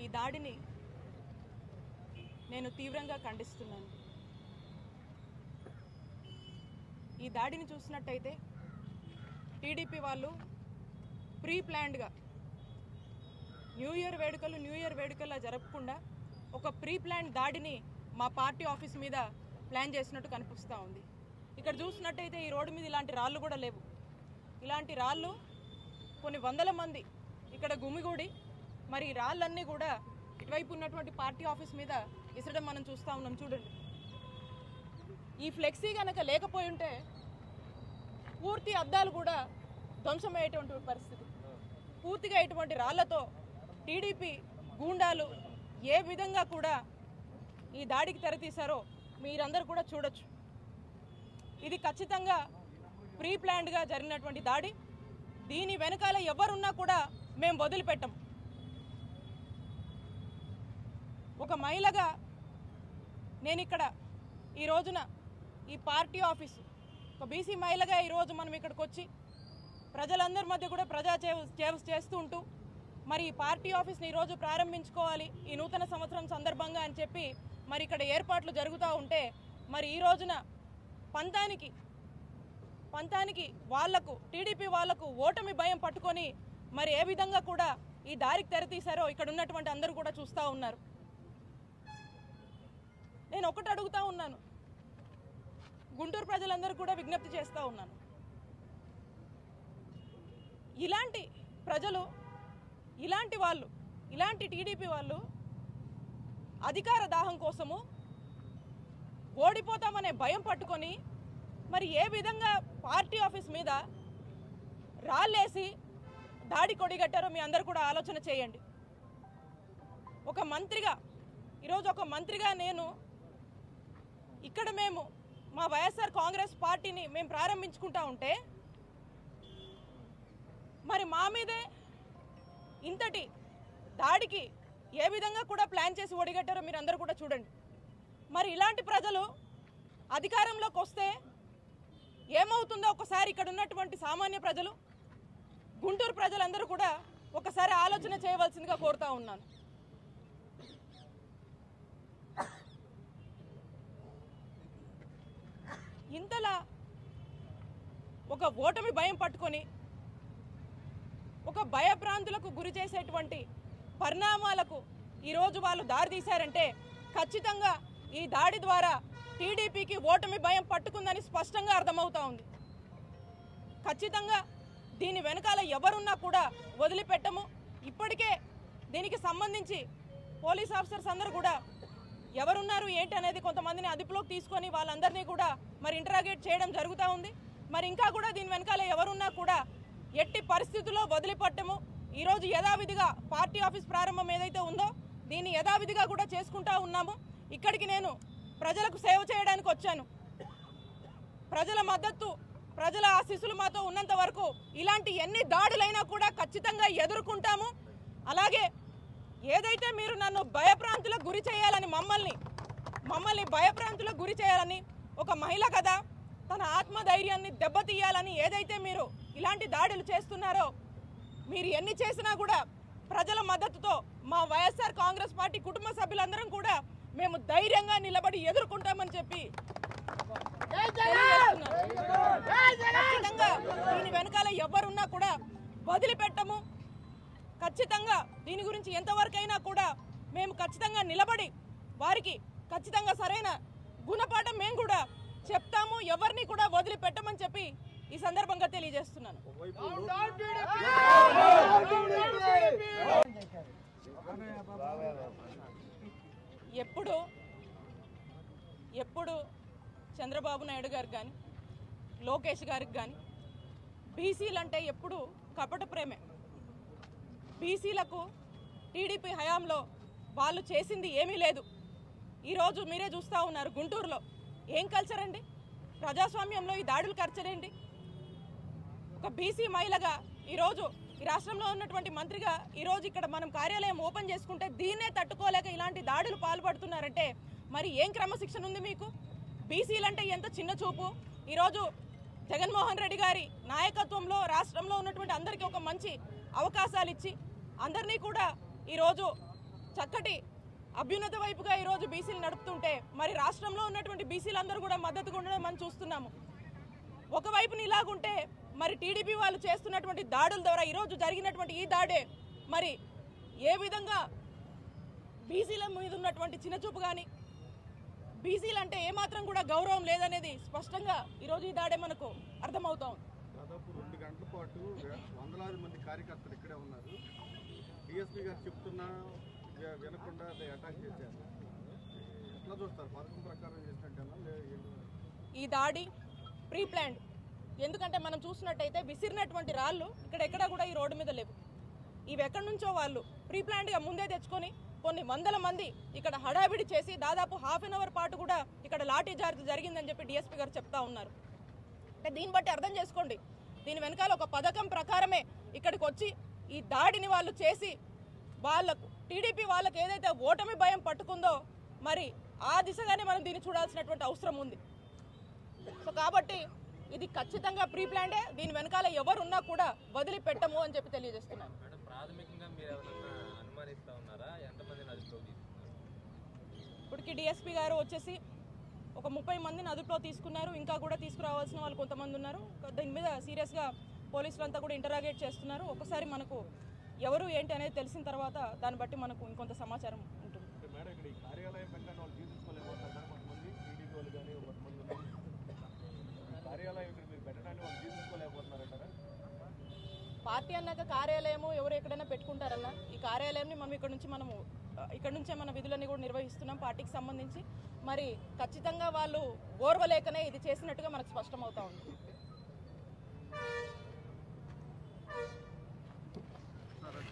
ఈ దాడిని నేను తీవ్రంగా ఖండిస్తున్నాను. ఈ దాడిని చూసినట్టయితే టీడీపీ వాళ్ళు ప్రీ ప్లాన్డ్గా న్యూ ఇయర్ వేడుకలు జరపకుండా ఒక ప్రీ ప్లాన్ దాడిని మా పార్టీ ఆఫీస్ మీద ప్లాన్ చేసినట్టు కనిపిస్తూ ఉంది. ఇక్కడ చూసినట్టయితే ఈ రోడ్డు మీద ఇలాంటి రాళ్ళు కూడా లేవు. ఇలాంటి రాళ్ళు కొన్ని వందల మంది ఇక్కడ గుమిగూడి మరి ఈ రాళ్ళన్నీ కూడా ఇటువైపు ఉన్నటువంటి పార్టీ ఆఫీస్ మీద విసరడం మనం చూస్తూ ఉన్నాం. చూడండి, ఈ ఫ్లెక్సీ కనుక లేకపోయి ఉంటే పూర్తి అద్దాలు కూడా ధ్వంసమయ్యేటువంటి పరిస్థితి. పూర్తిగా ఇటువంటి రాళ్లతో టీడీపీ గూండాలు ఏ విధంగా కూడా ఈ దాడికి తెరతీశారో మీరందరూ కూడా చూడొచ్చు. ఇది ఖచ్చితంగా ప్రీ ప్లాన్డ్గా జరిగినటువంటి దాడి. దీని వెనకాల ఎవరున్నా కూడా మేము వదిలిపెట్టం. ఒక మహిళగా నేను ఇక్కడ ఈ రోజున ఈ పార్టీ ఆఫీసు ఒక బీసీ మహిళగా ఈరోజు మనం ఇక్కడికి వచ్చి ప్రజలందరి మధ్య కూడా ప్రజా సేవ చేస్తూ ఉంటూ మరి ఈ పార్టీ ఆఫీస్ని ఈరోజు ప్రారంభించుకోవాలి ఈ నూతన సంవత్సరం సందర్భంగా అని చెప్పి మరి ఇక్కడ ఏర్పాట్లు జరుగుతూ ఉంటే మరి ఈ రోజున పంతానికి వాళ్లకు టీడీపీ వాళ్లకు ఓటమి భయం పట్టుకొని మరి ఏ విధంగా కూడా ఈ దారికి తెరతీశారో ఇక్కడ ఉన్నటువంటి అందరూ కూడా చూస్తూ ఉన్నారు. నేను ఒకటి అడుగుతా ఉన్నాను, గుంటూరు ప్రజలందరూ కూడా విజ్ఞప్తి చేస్తూ ఉన్నాను. ఇలాంటి ప్రజలు ఇలాంటి టీడీపీ వాళ్ళు అధికార దాహం కోసము ఓడిపోతామనే భయం పట్టుకొని మరి ఏ విధంగా పార్టీ ఆఫీస్ మీద రాళ్ళేసి దాడి కొడిగట్టారో మీ అందరూ కూడా ఆలోచన చేయండి. ఈరోజు ఒక మంత్రిగా నేను ఇక్కడ మేము మా వైఎస్ఆర్ కాంగ్రెస్ పార్టీని మేము ప్రారంభించుకుంటా ఉంటే మరి మా మీదే ఇంతటి దాడికి ఏ విధంగా కూడా ప్లాన్ చేసి ఒడిగట్టారో మీరు అందరూ కూడా చూడండి. మరి ఇలాంటి ప్రజలు అధికారంలోకి వస్తే ఏమవుతుందో ఒకసారి ఇక్కడ ఉన్నటువంటి సామాన్య ప్రజలు గుంటూరు ప్రజలందరూ కూడా ఒకసారి ఆలోచన చేయవలసిందిగా కోరుతా ఉన్నాను. ఇంతలా ఒక ఓటమి భయం పట్టుకొని ఒక భయభ్రాంతులకు గురి చేసేటువంటి పరిణామాలకు ఈరోజు వాళ్ళు దారితీశారంటే ఖచ్చితంగా ఈ దాడి ద్వారా టీడీపీకి ఓటమి భయం పట్టుకుందని స్పష్టంగా అర్థమవుతా ఉంది. ఖచ్చితంగా దీని వెనకాల ఎవరున్నా కూడా వదిలిపెట్టము. ఇప్పటికే దీనికి సంబంధించి పోలీస్ ఆఫీసర్స్ అందరూ కూడా ఎవరున్నారు ఏంటి అనేది కొంతమందిని అదుపులోకి తీసుకొని వాళ్ళందరినీ కూడా మరి ఇంటరాగేట్ చేయడం జరుగుతూ ఉంది. మరి ఇంకా కూడా దీని వెనకాల ఎవరున్నా కూడా ఎట్టి పరిస్థితుల్లో వదిలిపెట్టము. ఈరోజు యథావిధిగా పార్టీ ఆఫీస్ ప్రారంభం ఏదైతే ఉందో దీన్ని యథావిధిగా కూడా చేసుకుంటా ఉన్నాము. ఇక్కడికి నేను ప్రజలకు సేవ చేయడానికి వచ్చాను. ప్రజల మద్దతు, ప్రజల ఆశీస్సులు మాతో ఉన్నంత వరకు ఇలాంటి ఎన్ని దాడులైనా కూడా ఖచ్చితంగా ఎదుర్కొంటాము. అలాగే ఏదైతే మీరు నన్ను భయభ్రాంతులకు గురి చేయాలని మమ్మల్ని భయభ్రాంతులకు గురి చేయాలని ఒక మహిళ కదా తన ఆత్మధైర్యాన్ని దెబ్బతీయాలని ఏదైతే మీరు ఇలాంటి దాడులు చేస్తున్నారో మీరు ఎన్ని చేసినా కూడా ప్రజల మద్దతుతో మా వైఎస్ఆర్ కాంగ్రెస్ పార్టీ కుటుంబ సభ్యులందరం కూడా మేము ధైర్యంగా నిలబడి ఎదుర్కొంటామని చెప్పి ఖచ్చితంగా దీని వెనకాల ఎవరున్నా కూడా వదిలిపెట్టము. ఖచ్చితంగా దీని గురించి ఎంతవరకైనా కూడా మేము ఖచ్చితంగా నిలబడి వారికి ఖచ్చితంగా సరైన గుణపాఠం మేము కూడా చెప్తాము. ఎవరిని కూడా వదిలిపెట్టమని చెప్పి ఈ సందర్భంగా తెలియజేస్తున్నాను. ఎప్పుడు చంద్రబాబు నాయుడు గారికి కానీ లోకేష్ గారికి కానీ బీసీలంటే ఎప్పుడు కపట ప్రేమే. బీసీలకు టీడీపీ హయాంలో వాళ్ళు చేసింది ఏమీ లేదు. ఈరోజు మీరే చూస్తూ ఉన్నారు గుంటూరులో ఏం కల్చర్ అండి, ప్రజాస్వామ్యంలో ఈ దాడులు కల్చర్ ఏంటి? ఒక బీసీ మహిళగా ఈరోజు ఈ రాష్ట్రంలో ఉన్నటువంటి మంత్రిగా ఈరోజు ఇక్కడ మనం కార్యాలయం ఓపెన్ చేసుకుంటే దీన్నే తట్టుకోలేక ఇలాంటి దాడులు పాల్పడుతున్నారంటే మరి ఏం క్రమశిక్షణ ఉంది మీకు? బీసీలంటే ఎంత చిన్న చూపు. ఈరోజు జగన్మోహన్ రెడ్డి గారి నాయకత్వంలో రాష్ట్రంలో ఉన్నటువంటి అందరికీ ఒక మంచి అవకాశాలు ఇచ్చి అందరినీ కూడా ఈరోజు చక్కటి అభ్యున్నత వైపుగా ఈరోజు బీసీలు నడుపుతుంటే మరి రాష్ట్రంలో ఉన్నటువంటి బీసీలందరూ కూడా మద్దతుగా ఉండడం మనం చూస్తున్నాము. ఒకవైపున ఇలాగుంటే మరి టీడీపీ వాళ్ళు చేస్తున్నటువంటి దాడుల ద్వారా ఈరోజు జరిగినటువంటి ఈ దాడే మరి ఏ విధంగా బీసీల మీద ఉన్నటువంటి చిన్నచూపు కానీ బీసీలు అంటే ఏమాత్రం కూడా గౌరవం లేదనేది స్పష్టంగా ఈరోజు ఈ దాడే మనకు అర్థమవుతాం. దాదాపు 2 గంటల పాటు వందలాది మంది కార్యకర్తలు ఇక్కడే ఉన్నారు. డిఎస్పీ గారు చెప్తున్నా వినకుండా అటాక్ చేశారు. ఎట్లా చూస్తారు? పథకం ప్రకారం చేసినట్టేనా? ఈ దాడి ప్రీ ప్లాన్డ్. ఎందుకంటే మనం చూసినట్టయితే విసిరినటువంటి రాళ్ళు ఇక్కడెక్కడా కూడా ఈ రోడ్డు మీద లేవు. ఇవి ఎక్కడి నుంచో వాళ్ళు ప్రీ ప్లాన్డ్గా ముందే తెచ్చుకొని కొన్ని వందల మంది ఇక్కడ హడావిడి చేసి దాదాపు ½ అన్ అవర్ పాటు కూడా ఇక్కడ లాఠీ చార్జ్ జరిగిందని చెప్పి డిఎస్పీ గారు చెప్తా ఉన్నారు. అంటే దీన్ని బట్టి అర్థం చేసుకోండి, దీని వెనకాల ఒక పథకం ప్రకారమే ఇక్కడికి వచ్చి ఈ దాడిని వాళ్ళు చేసి వాళ్ళకు టీడీపీ వాళ్ళకి ఏదైతే ఓటమి భయం పట్టుకుందో మరి ఆ దిశగానే మనం దీన్ని చూడాల్సినటువంటి అవసరం ఉంది. సో కాబట్టి ఇది ఖచ్చితంగా ప్రీ ప్లాన్డే. దీని వెనకాల ఎవరున్నా కూడా వదిలిపెట్టము అని చెప్పి తెలియజేస్తున్నాను. ఇప్పటికి డిఎస్పీ గారు వచ్చేసి ఒక 30 మందిని అదుపులో తీసుకున్నారు. ఇంకా కూడా తీసుకురావాల్సిన వాళ్ళు కొంతమంది ఉన్నారు. దీని మీద సీరియస్గా పోలీసులంతా కూడా ఇంటరాగేట్ చేస్తున్నారు. ఒకసారి మనకు ఎవరు ఏంటి అనేది తెలిసిన తర్వాత దాన్ని బట్టి మనకు ఇంకొంత సమాచారం ఉంటుంది. పార్టీ అన్నాక కార్యాలయము ఎవరు ఎక్కడైనా పెట్టుకుంటారన్నా, ఈ కార్యాలయాన్ని మనం ఇక్కడ నుంచే మన విధులన్నీ కూడా నిర్వహిస్తున్నాం పార్టీకి సంబంధించి. మరి ఖచ్చితంగా వాళ్ళు ఓర్వలేకనే ఇది చేసినట్టుగా మనకు స్పష్టమవుతా ఉంది.